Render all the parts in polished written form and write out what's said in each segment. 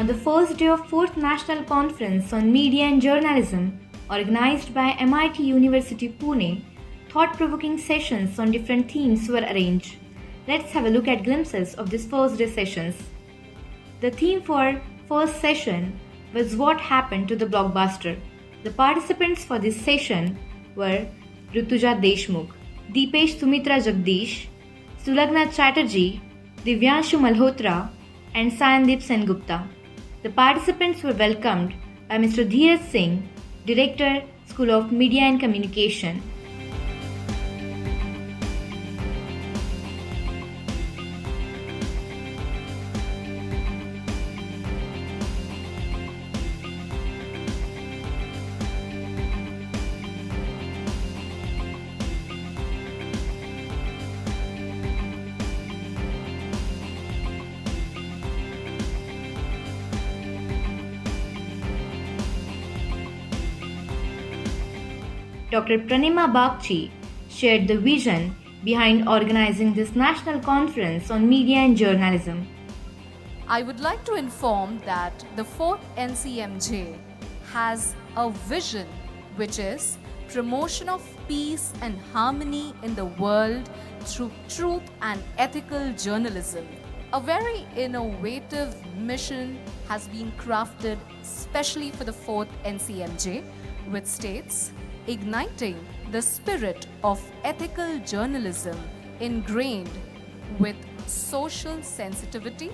On the first day of 4th National Conference on Media and Journalism, organized by MIT University Pune, thought-provoking sessions on different themes were arranged. Let's have a look at glimpses of these first day sessions. The theme for first session was What Happened to the Blockbuster. The participants for this session were Rutuja Deshmukh, Deepesh Sumitra Jagdish, Sulagna Chatterjee, Divyanshu Malhotra, and Sayandeep Sengupta. The participants were welcomed by Mr. Dheeraj Singh, Director, School of Media and Communication. Dr. Pranima Bagchi shared the vision behind organizing this national conference on media and journalism. I would like to inform that the 4th NCMJ has a vision which is promotion of peace and harmony in the world through truth and ethical journalism. A very innovative mission has been crafted specially for the 4th NCMJ, which states, igniting the spirit of ethical journalism ingrained with social sensitivity,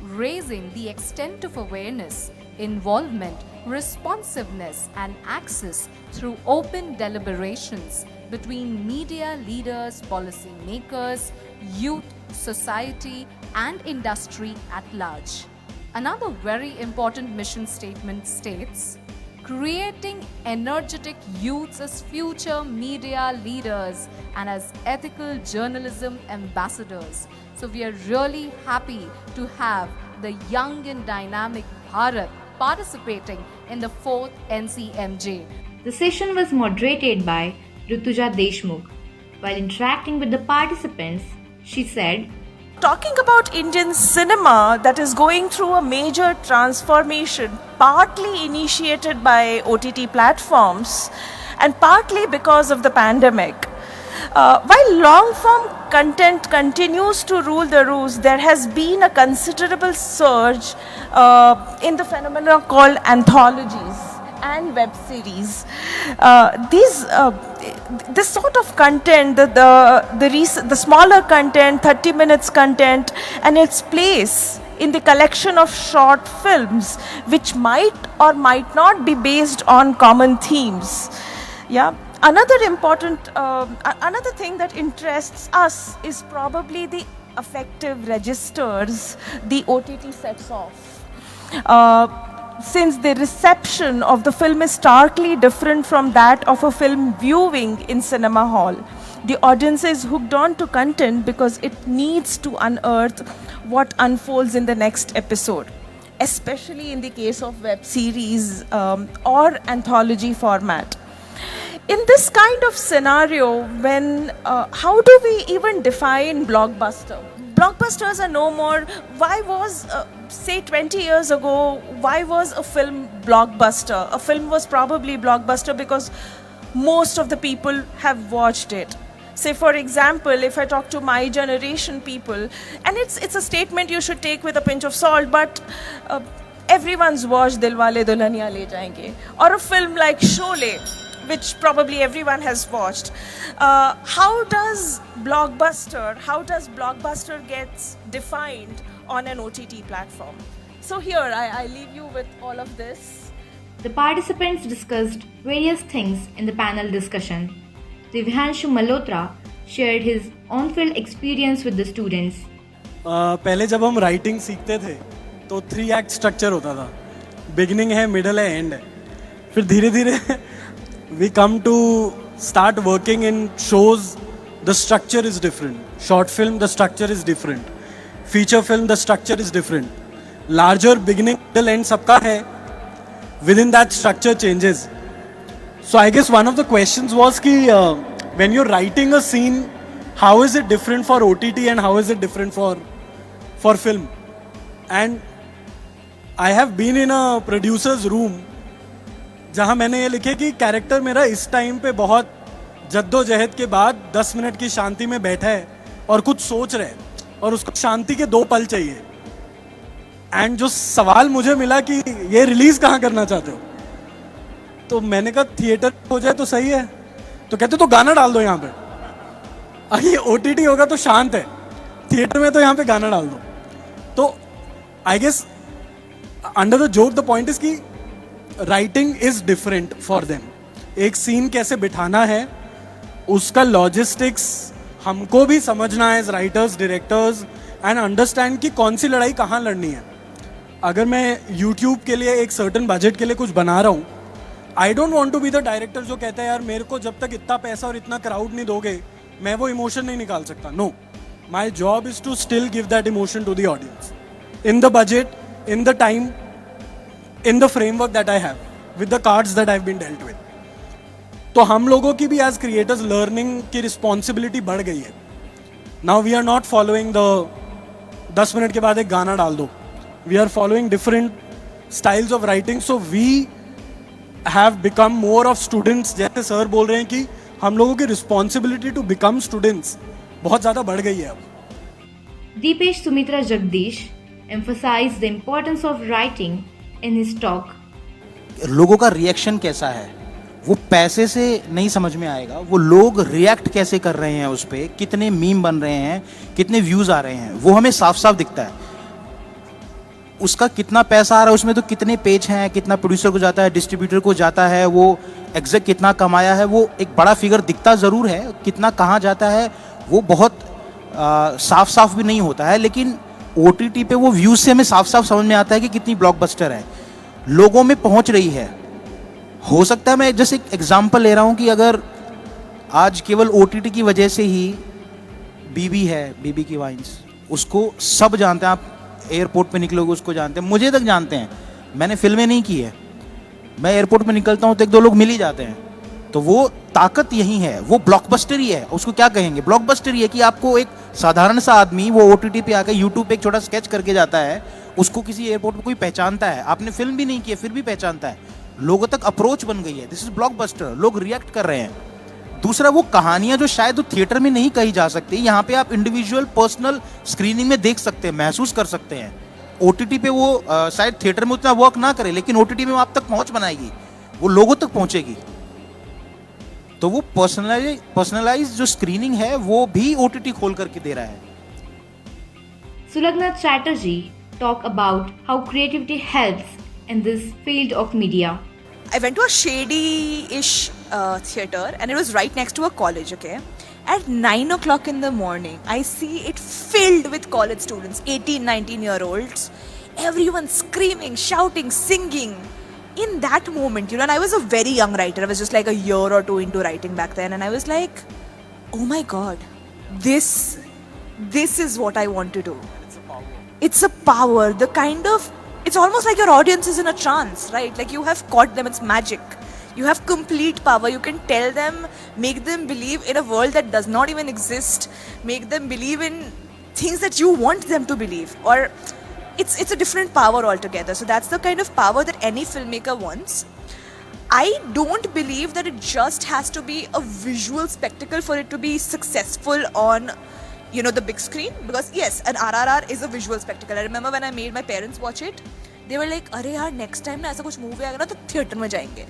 raising the extent of awareness, involvement, responsiveness, and access through open deliberations between media leaders, policy makers, youth, society, and industry at large. Another very important mission statement states, creating energetic youths as future media leaders and as ethical journalism ambassadors. So we are really happy to have the young and dynamic Bharat participating in the 4th NCMJ. The session was moderated by Rutuja Deshmukh. While interacting with the participants, she said, talking about Indian cinema that is going through a major transformation, partly initiated by OTT platforms and partly because of the pandemic. While long-form content continues to rule the roost, there has been a considerable surge in the phenomenon called anthologies and web series. This sort of content, the smaller content, 30 minutes content, and its place in the collection of short films, which might or might not be based on common themes. Yeah. Another thing that interests us is probably the affective registers the OTT sets off. Since the reception of the film is starkly different from that of a film viewing in cinema hall, the audience is hooked on to content because it needs to unearth what unfolds in the next episode, especially in the case of web series or anthology format. In this kind of scenario, how do we even define blockbuster? Blockbusters are no more. Why was, say 20 years ago, why was a film blockbuster? A film was probably blockbuster because most of the people have watched it. Say for example, if I talk to my generation people, and it's a statement you should take with a pinch of salt, but everyone's watched Dilwale Dulhaniya Le Jayenge, or a film like Sholay, which probably everyone has watched. How does blockbuster gets defined on an OTT platform? So here, I leave you with all of this. The participants discussed various things in the panel discussion. Divyanshu Malhotra shared his on-field experience with the students. पहले जब हम writing सीखते थे तो 3 act structure होता था. Beginning है, middle है, एंड है. फिर धीरे धीरे we come to start working in shows. The structure is different. Short film, the structure is different. Feature film, the structure is different. Larger beginning, middle, end सबका है. Within that, structure changes. So I guess one of the questions was कि when you're writing a scene, how is it different for OTT and how is it different for film? And I have been in a producers room जहाँ मैंने ये लिखे कि character मेरा इस time पे बहुत जद्दोजहद के बाद 10 मिनट की शांति में बैठा है और कुछ सोच रहे है और उसको शांति के 2 पल चाहिए. एंड जो सवाल मुझे मिला कि ये रिलीज कहाँ करना चाहते हो, तो मैंने कहा थिएटर हो जाए तो सही है. तो कहते तो गाना डाल दो यहाँ पे. अगर ये OTT होगा तो शांत है, थिएटर में तो यहाँ पे गाना डाल दो. तो I guess under the joke the point is कि writing is different for them. एक सीन कैसे बिठाना है, उसका लॉजिस्टिक्स हमको भी समझना है as writers directors and understand कि कौन सी लड़ाई कहाँ लड़नी है. अगर मैं YouTube के लिए एक सर्टन बजट के लिए कुछ बना रहा हूँ, I don't want to be the director जो कहता है यार मेरे को जब तक इतना पैसा और इतना क्राउड नहीं दोगे मैं वो इमोशन नहीं निकाल सकता. No, my job is to still give that emotion to the audience in the budget, in the time, in the framework that I have, with the cards that I've been dealt with. तो हम लोगों की भी as creators learning की responsibility बढ़ गई है. Now we are not following the 10 minute के बाद एक गाना डाल दो. We are following different styles of writing, so we have become more of students. जैसे सर बोल रहे हैं कि हम लोगों की responsibility to become students बहुत ज़्यादा बढ़ गई है अब. Deepesh Sumitra Jagdish emphasized the importance of writing in his talk. लोगों का रिएक्शन कैसा है वो पैसे से नहीं समझ में आएगा. वो लोग रिएक्ट कैसे कर रहे हैं उस पर, कितने मीम बन रहे हैं, कितने व्यूज आ रहे हैं, वो हमें साफ साफ दिखता है. उसका कितना पैसा आ रहा है उसमें, तो कितने पेज हैं, कितना प्रोड्यूसर को जाता है, डिस्ट्रीब्यूटर को जाता है, वो एग्जैक्ट कितना कमाया है, वो एक बड़ा फिगर दिखता ज़रूर है. कितना कहाँ जाता है वो बहुत साफ साफ भी नहीं होता है. लेकिन OTT पे वो व्यूज से हमें साफ साफ समझ में आता है कि कितनी ब्लॉकबस्टर है, लोगों में पहुंच रही है. हो सकता है मैं जैसे एक एग्जांपल ले रहा हूं कि अगर आज केवल OTT की वजह से ही बीबी है, बीबी की वाइन्स, उसको सब जानते हैं. आप एयरपोर्ट पे निकलोगे उसको जानते हैं, मुझे तक जानते हैं. मैंने फिल्में नहीं की है, मैं एयरपोर्ट पे निकलता हूँ तो 1-2 लोग मिल ही जाते हैं. तो वो ताकत यही है, वो ब्लॉकबस्टर ही है. उसको क्या कहेंगे, ब्लॉकबस्टर ही है कि आपको एक साधारण सा आदमी वो OTT पे आकर YouTube पे एक छोटा स्केच करके जाता है, उसको किसी एयरपोर्ट पे कोई पहचानता है. आपने फिल्म भी नहीं की है फिर भी पहचानता है. लोगों तक अप्रोच बन गई है. This is blockbuster. लोग रिएक्ट कर रहे हैं. दूसरा, वो कहानियां जो शायद वो थिएटर में नहीं कही जा सकती, यहाँ पे आप इंडिविजुअल पर्सनल स्क्रीनिंग में देख सकते हैं, महसूस कर सकते हैं. OTT पे वो शायद थिएटर में उतना वर्क ना करे, लेकिन OTT में वो आप तक पहुंच बनाएगी, वो लोगों तक पहुंचेगी. तो वो पर्सनलाइज जो स्क्रीनिंग है वो भी OTT खोल करके दे रहा है. Sulagna Chatterjee talk about how creativity helps in this field of media. I went to a shady-ish theater and it was right next to a college, okay? At 9 o'clock in the morning, I see it filled with college students, 18, 19-year-olds. Everyone screaming, shouting, singing. In that moment, and I was a very young writer. I was just like a year or 2 into writing back then. And I was like, oh my God, this is what I want to do. It's a power. The kind of, it's almost like your audience is in a trance, right? Like you have caught them, it's magic. You have complete power. You can tell them, make them believe in a world that does not even exist, make them believe in things that you want them to believe. Or it's a different power altogether. So that's the kind of power that any filmmaker wants. I don't believe that it just has to be a visual spectacle for it to be successful on, the big screen. Because yes, an RRR is a visual spectacle. I remember when I made my parents watch it, they were like, अरे यार next time ना ऐसा कुछ movie आएगा ना तो theater में जाएंगे.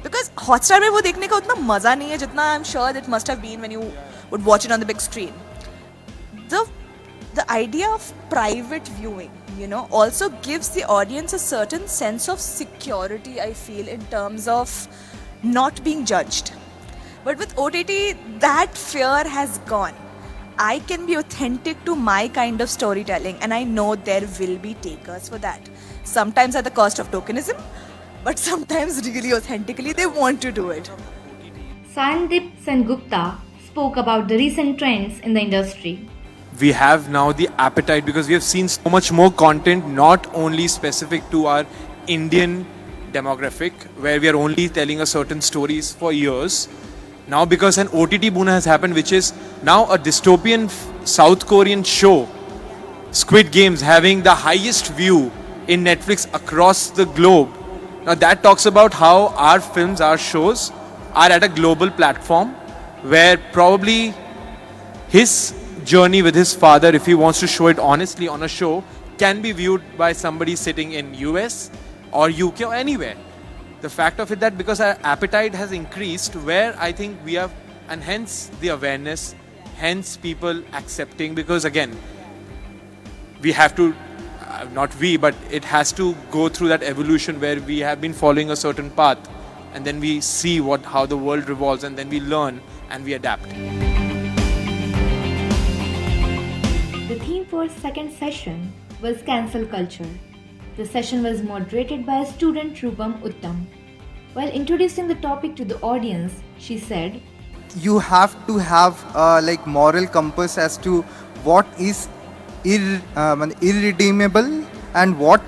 Because Hotstar में वो देखने का उतना मज़ा नहीं है जितना I'm sure it must have been when you would watch it on the big screen. The idea of private viewing, also gives the audience a certain sense of security, I feel, in terms of not being judged. But with OTT, that fear has gone. I can be authentic to my kind of storytelling, and I know there will be takers for that. Sometimes at the cost of tokenism, but sometimes really authentically they want to do it. Sandeep Sengupta spoke about the recent trends in the industry. We have now the appetite because we have seen so much more content, not only specific to our Indian demographic, where we are only telling a certain stories for years. Now because an OTT boom has happened, which is now a dystopian South Korean show, Squid Games, having the highest view in Netflix across the globe. Now that talks about how our films, our shows are at a global platform where probably his journey with his father, if he wants to show it honestly on a show, can be viewed by somebody sitting in US or UK or anywhere. The fact of it that because our appetite has increased, where I think we have, and hence the awareness, hence people accepting, because again, we have to, not we, but it has to go through that evolution where we have been following a certain path and then we see how the world revolves and then we learn and we adapt. The theme for second session was cancel culture. The session was moderated by student Rupam Uttam. While introducing the topic to the audience, she said, "You have to have like moral compass as to what is irredeemable and what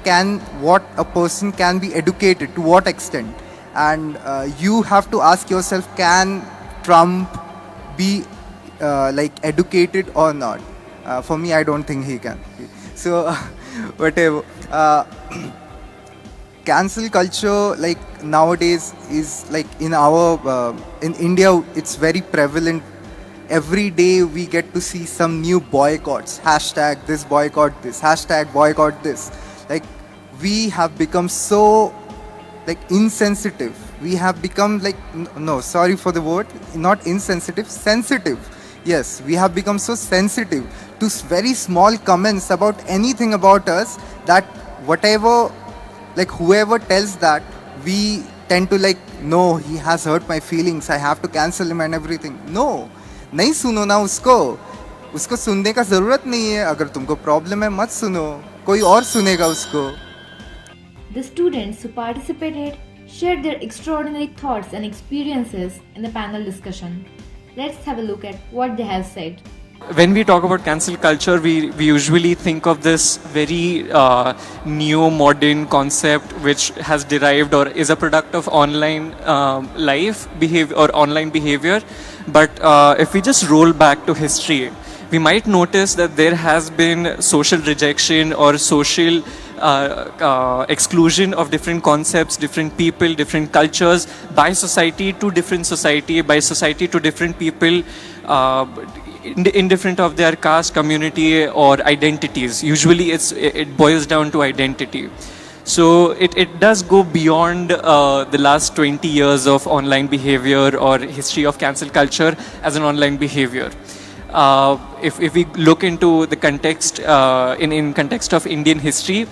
a person can be educated to what extent, and you have to ask yourself, can Trump be like educated or not? For me, I don't think he can. So whatever. Cancel culture, like nowadays, is like in India, it's very prevalent. Every day we get to see some new boycotts. Hashtag this boycott this. Hashtag boycott this. Like we have become so like insensitive. We have become like, no, sorry for the word, not insensitive, sensitive. Yes, we have become so sensitive to very small comments about anything about us that whatever, like whoever tells that, we tend to like, no, he has hurt my feelings, I have to cancel him and everything. No, नहीं सुनो ना उसको सुनने का जरूरत नहीं है. अगर तुमको प्रॉब्लम है मत सुनो, कोई और सुनेगा उसको. The students who participated shared their extraordinary thoughts and experiences in the panel discussion. Let's have a look at what they have said. When we talk about cancel culture, we usually think of this very new modern concept which has derived or is a product of online life behavior or online behavior. But if we just roll back to history, we might notice that there has been social rejection or social exclusion of different concepts, different people, different cultures by society to different society, by society to different people, indifferent of their caste, community or identities. Usually it boils down to identity. So it does go beyond the last 20 years of online behavior or history of cancel culture as an online behavior. If we look into the context, in context of Indian history,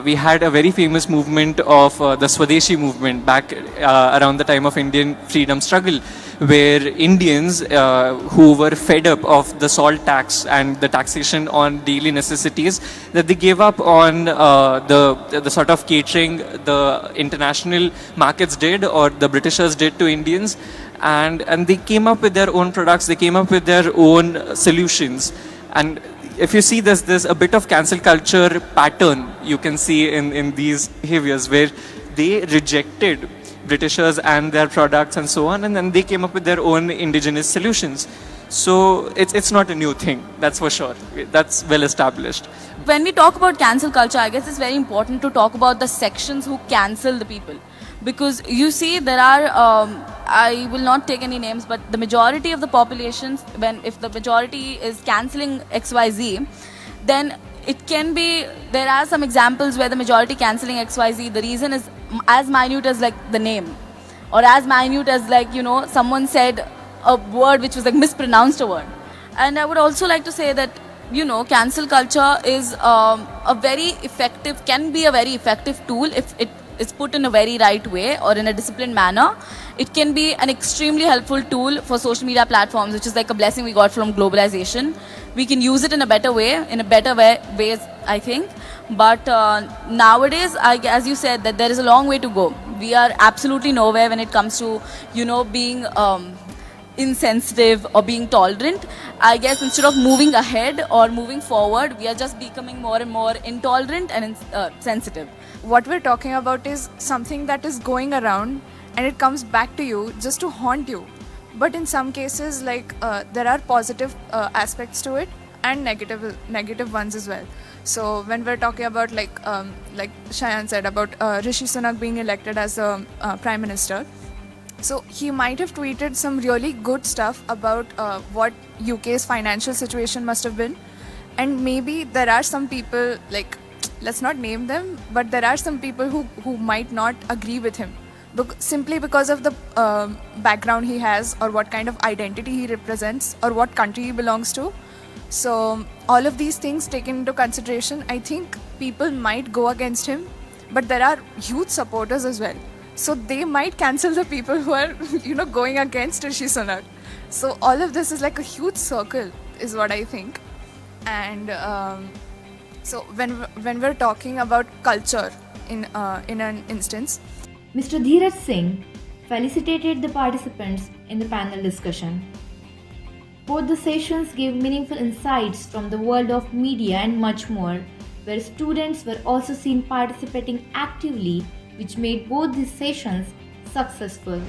we had a very famous movement of the Swadeshi movement back around the time of Indian freedom struggle, where Indians who were fed up of the salt tax and the taxation on daily necessities, that they gave up on the sort of catering the international markets did or the Britishers did to Indians, and they came up with their own products, they came up with their own solutions. And if you see there's a bit of cancel culture pattern you can see in these behaviors where they rejected Britishers and their products and so on, and then they came up with their own indigenous solutions. So it's not a new thing, that's for sure. That's well established. When we talk about cancel culture, I guess it's very important to talk about the sections who cancel the people. Because you see, there are, I will not take any names, but the majority of the populations, if the majority is cancelling XYZ, then it can be, there are some examples where the majority cancelling XYZ, the reason is as minute as like the name, or as minute as like, someone said a word which was like mispronounced a word. And I would also like to say that, cancel culture is a very effective, can be a very effective tool if it is put in a very right way or in a disciplined manner. It can be an extremely helpful tool for social media platforms, which is like a blessing we got from globalization. We can use it in a better way, ways, I think. But nowadays, as you said, that there is a long way to go. We are absolutely nowhere when it comes to, being insensitive or being tolerant. I guess instead of moving ahead or moving forward, we are just becoming more and more intolerant and sensitive. What we're talking about is something that is going around and it comes back to you just to haunt you. But in some cases, like there are positive aspects to it, and negative ones as well. So when we're talking about like Shayan said about Rishi Sunak being elected as the prime minister, so he might have tweeted some really good stuff about what UK's financial situation must have been, and maybe there are some people, like, let's not name them, but there are some people who might not agree with him simply because of the background he has, or what kind of identity he represents, or what country he belongs to. So all of these things taken into consideration, I think people might go against him, but there are huge supporters as well. So they might cancel the people who are going against Rishi Sunak. So all of this is like a huge circle, is what I think. And so when we're talking about culture in an instance, Mr. Dheeraj Singh felicitated the participants in the panel discussion. Both the sessions gave meaningful insights from the world of media and much more, where students were also seen participating actively, which made both these sessions successful.